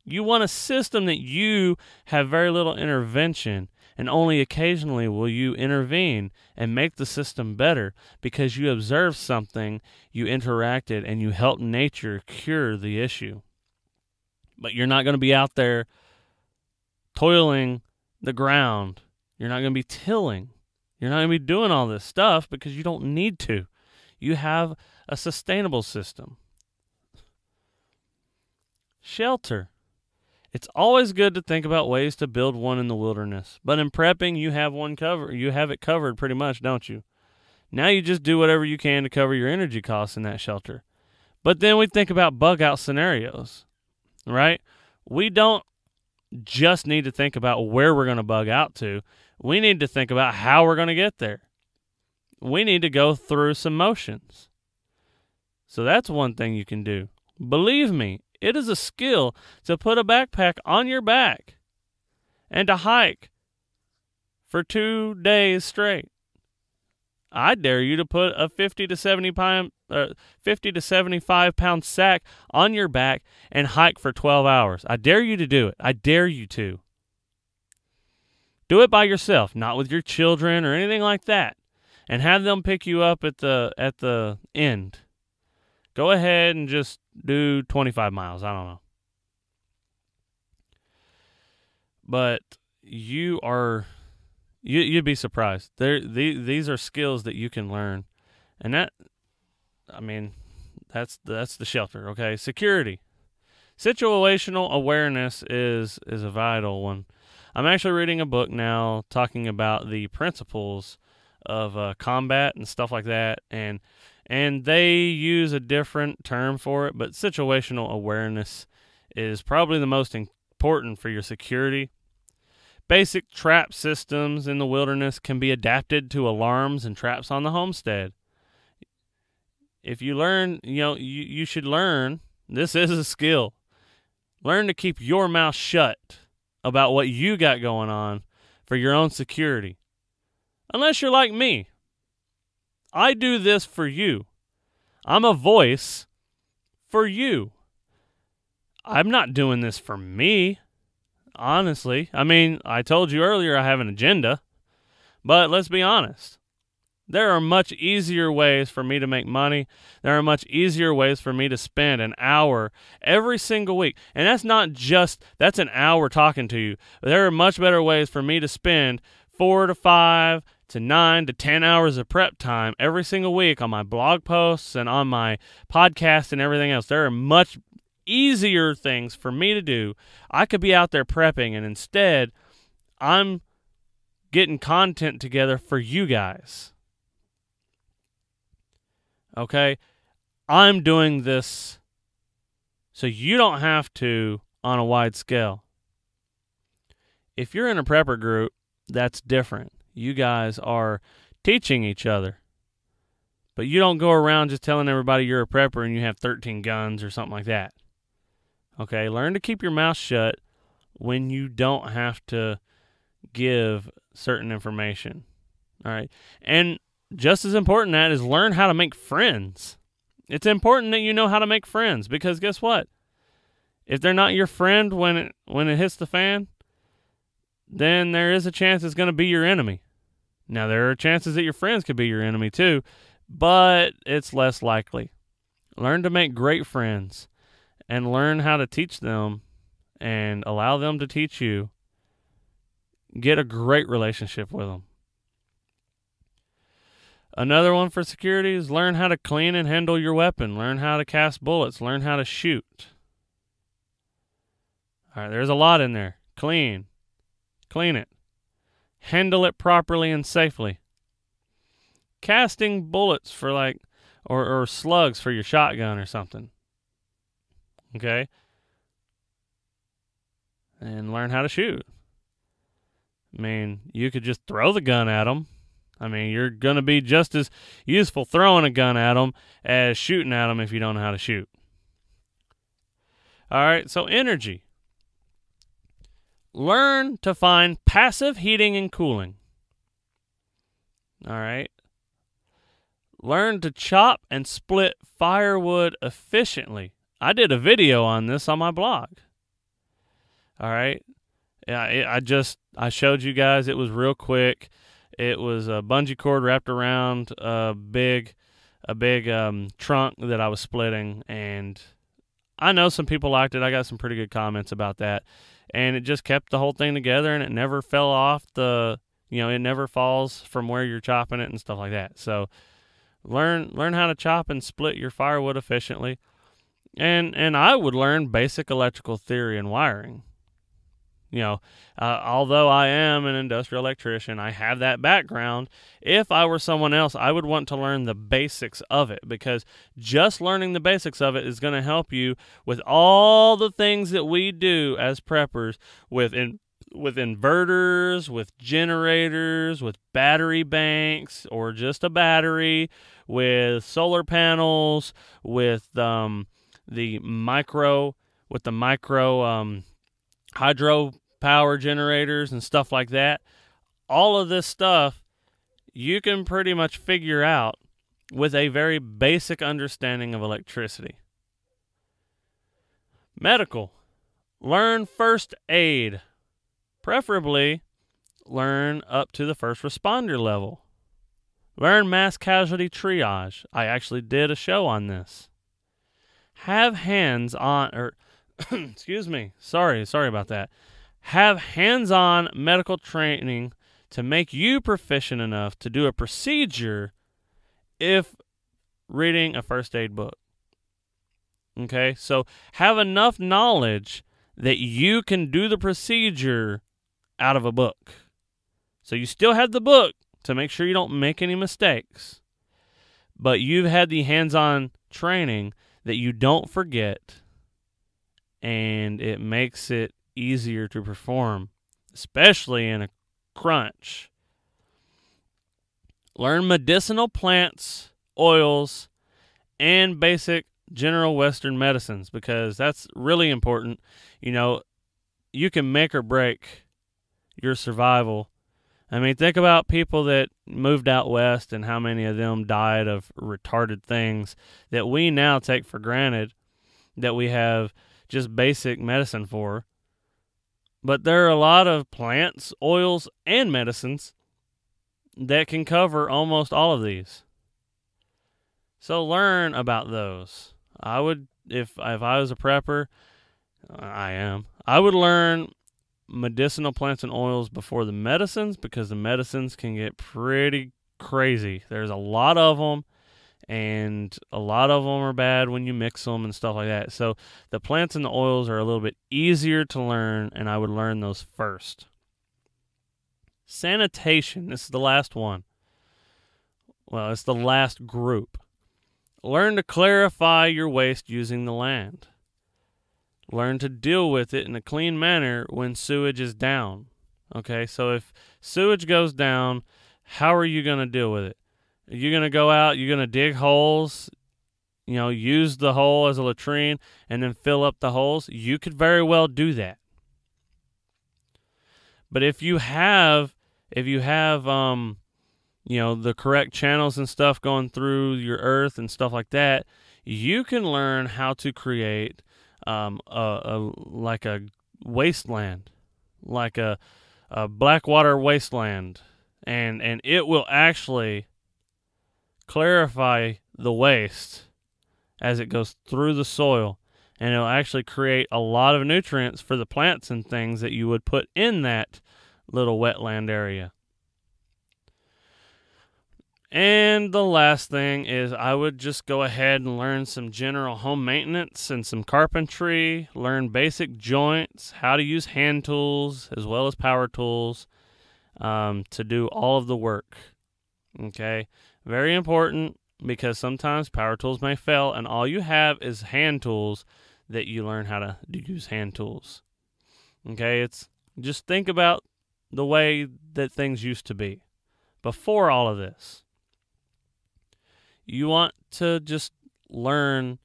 You want a system that you have very little intervention, and only occasionally will you intervene and make the system better because you observed something, you interacted, and you helped nature cure the issue. But you're not going to be out there toiling the ground. You're not going to be tilling. You're not going to be doing all this stuff because you don't need to. You have a sustainable system. Shelter. It's always good to think about ways to build one in the wilderness. But in prepping, you have it covered pretty much, don't you? Now you just do whatever you can to cover your energy costs in that shelter. But then we think about bug out scenarios, right? We don't just need to think about where we're going to bug out to. We need to think about how we're going to get there. We need to go through some motions. So that's one thing you can do. Believe me, it is a skill to put a backpack on your back and to hike for 2 days straight. I dare you to put a 50 to 75 pound sack on your back and hike for 12 hours. I dare you to do it. I dare you to. Do it by yourself, not with your children or anything like that, and have them pick you up at the end. Go ahead and just do 25 miles. I don't know. But you'd be surprised. These are skills that you can learn. And that's the shelter, okay? Security. Situational awareness is a vital one. I'm actually reading a book now talking about the principles of combat and stuff like that, and they use a different term for it, but situational awareness is probably the most important for your security. Basic trap systems in the wilderness can be adapted to alarms and traps on the homestead. If you learn, you should learn, this is a skill. Learn to keep your mouth shut about what you got going on for your own security. Unless you're like me. I do this for you. I'm a voice for you. I'm not doing this for me, honestly. I mean, I told you earlier I have an agenda, but let's be honest. There are much easier ways for me to make money. There are much easier ways for me to spend an hour every single week. And that's an hour talking to you. There are much better ways for me to spend 4 to 5 to 9 to 10 hours of prep time every single week on my blog posts and on my podcast and everything else. There are much easier things for me to do. I could be out there prepping, and instead, I'm getting content together for you guys. Okay? I'm doing this so you don't have to on a wide scale. If you're in a prepper group, that's different. You guys are teaching each other. But you don't go around just telling everybody you're a prepper and you have 13 guns or something like that. Okay? Learn to keep your mouth shut when you don't have to give certain information. All right? And just as important that is learn how to make friends. It's important that you know how to make friends, because guess what? If they're not your friend when it hits the fan, then there is a chance it's going to be your enemy. Now, there are chances that your friends could be your enemy too, but it's less likely. Learn to make great friends and learn how to teach them and allow them to teach you. Get a great relationship with them. Another one for security is learn how to clean and handle your weapon. Learn how to cast bullets. Learn how to shoot. All right, there's a lot in there. Clean it. Handle it properly and safely. Casting bullets for or slugs for your shotgun or something. Okay? And learn how to shoot. I mean, you could just throw the gun at them. I mean, you're going to be just as useful throwing a gun at them as shooting at them if you don't know how to shoot. All right, so energy. Learn to find passive heating and cooling. All right. Learn to chop and split firewood efficiently. I did a video on this on my blog. All right. Yeah, I showed you guys. It was real quick. It was a bungee cord wrapped around a big trunk that I was splitting, and I know some people liked it. I got some pretty good comments about that, and it just kept the whole thing together, and it never fell off it never falls from where you're chopping it and stuff like that. So learn how to chop and split your firewood efficiently, and I would learn basic electrical theory and wiring. Although I am an industrial electrician, I have that background. If I were someone else, I would want to learn the basics of it, because just learning the basics of it is going to help you with all the things that we do as preppers with inverters, with generators, with battery banks, or just a battery, with solar panels, with the micro hydro power generators and stuff like that. All of this stuff you can pretty much figure out with a very basic understanding of electricity. Medical. Learn first aid. Preferably learn up to the first responder level. Learn mass casualty triage. I actually did a show on this. Have hands-on, excuse me, sorry about that. Have hands-on medical training to make you proficient enough to do a procedure if reading a first aid book. Okay, so have enough knowledge that you can do the procedure out of a book. So you still have the book to make sure you don't make any mistakes, but you've had the hands-on training that you don't forget, and it makes it easier to perform, especially in a crunch. Learn medicinal plants, oils, and basic general Western medicines, because that's really important. You know, you can make or break your survival. I mean, think about people that moved out west and how many of them died of retarded things that we now take for granted that we have just basic medicine for. But there are a lot of plants, oils, and medicines that can cover almost all of these. So learn about those. I would, if I was a prepper, I would learn medicinal plants and oils before the medicines, because the medicines can get pretty crazy. There's a lot of them, and a lot of them are bad when you mix them and stuff like that. So the plants and the oils are a little bit easier to learn, and I would learn those first. Sanitation, this is the last one. Well, it's the last group. Learn to clarify your waste using the land. Learn to deal with it in a clean manner when sewage is down. Okay, so if sewage goes down, how are you going to deal with it? Are you going to go out, you're going to dig holes, use the hole as a latrine and then fill up the holes? You could very well do that. But if you have the correct channels and stuff going through your earth and stuff like that, you can learn how to create like a wasteland, like a blackwater wasteland, and it will actually clarify the waste as it goes through the soil, and it'll actually create a lot of nutrients for the plants and things that you would put in that little wetland area. And the last thing is I would just go ahead and learn some general home maintenance and some carpentry, learn basic joints, how to use hand tools as well as power tools to do all of the work. Okay, very important, because sometimes power tools may fail and all you have is hand tools that you learn how to use hand tools. Okay, it's just think about the way that things used to be before all of this. You want to just learn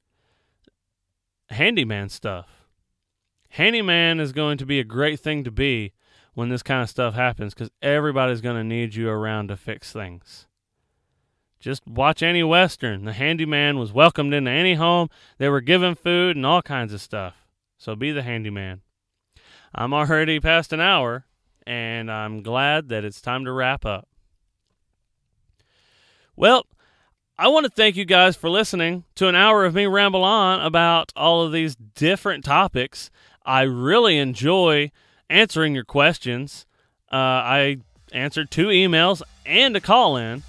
handyman stuff. Handyman is going to be a great thing to be when this kind of stuff happens, because everybody's going to need you around to fix things. Just watch any Western. The handyman was welcomed into any home. They were given food and all kinds of stuff. So be the handyman. I'm already past an hour, and I'm glad that it's time to wrap up. Well, I want to thank you guys for listening to an hour of me ramble on about all of these different topics. I really enjoy answering your questions. I answered 2 emails and a call-in.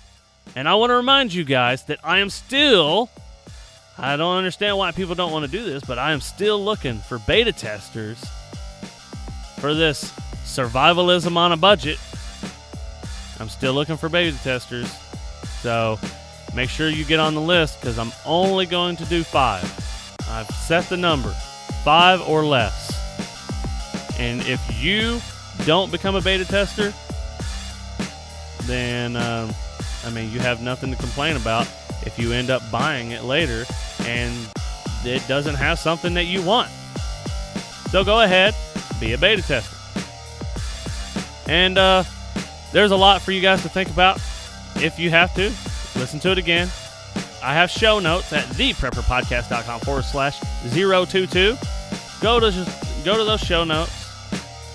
And I want to remind you guys that I don't understand why people don't want to do this, but I am still looking for beta testers for this survivalism on a budget. I'm still looking for beta testers. So make sure you get on the list, because I'm only going to do 5. I've set the number, 5 or less. And if you don't become a beta tester, then, you have nothing to complain about if you end up buying it later and it doesn't have something that you want. So go ahead, be a beta tester. And there's a lot for you guys to think about. If you have to, listen to it again. I have show notes at theprepperpodcast.com/022. Go to those show notes.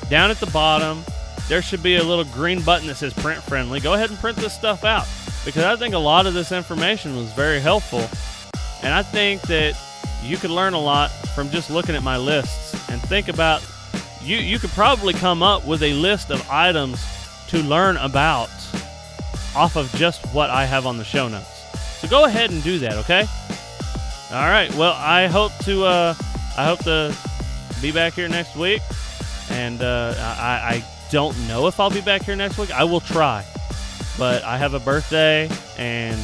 Down at the bottom, there should be a little green button that says print friendly. Go ahead and print this stuff out, because I think a lot of this information was very helpful. And I think that you could learn a lot from just looking at my lists and think about, you could probably come up with a list of items to learn about off of just what I have on the show notes. So go ahead and do that, okay? All right. Well, I hope to be back here next week, and I don't know if I'll be back here next week. I will try, but I have a birthday, and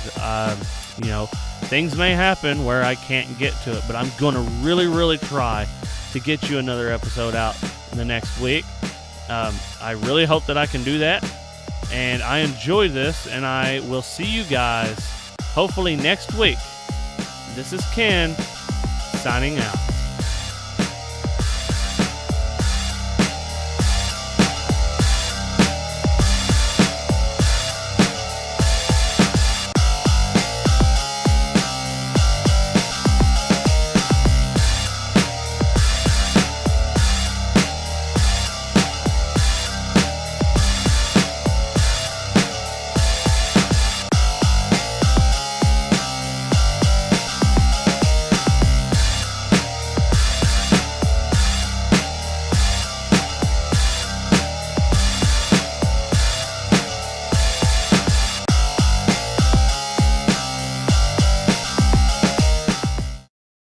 things may happen where I can't get to it. But I'm going to really, really try to get you another episode out in the next week. I really hope that I can do that, and I enjoy this, and I will see you guys hopefully next week. This is Ken, signing out.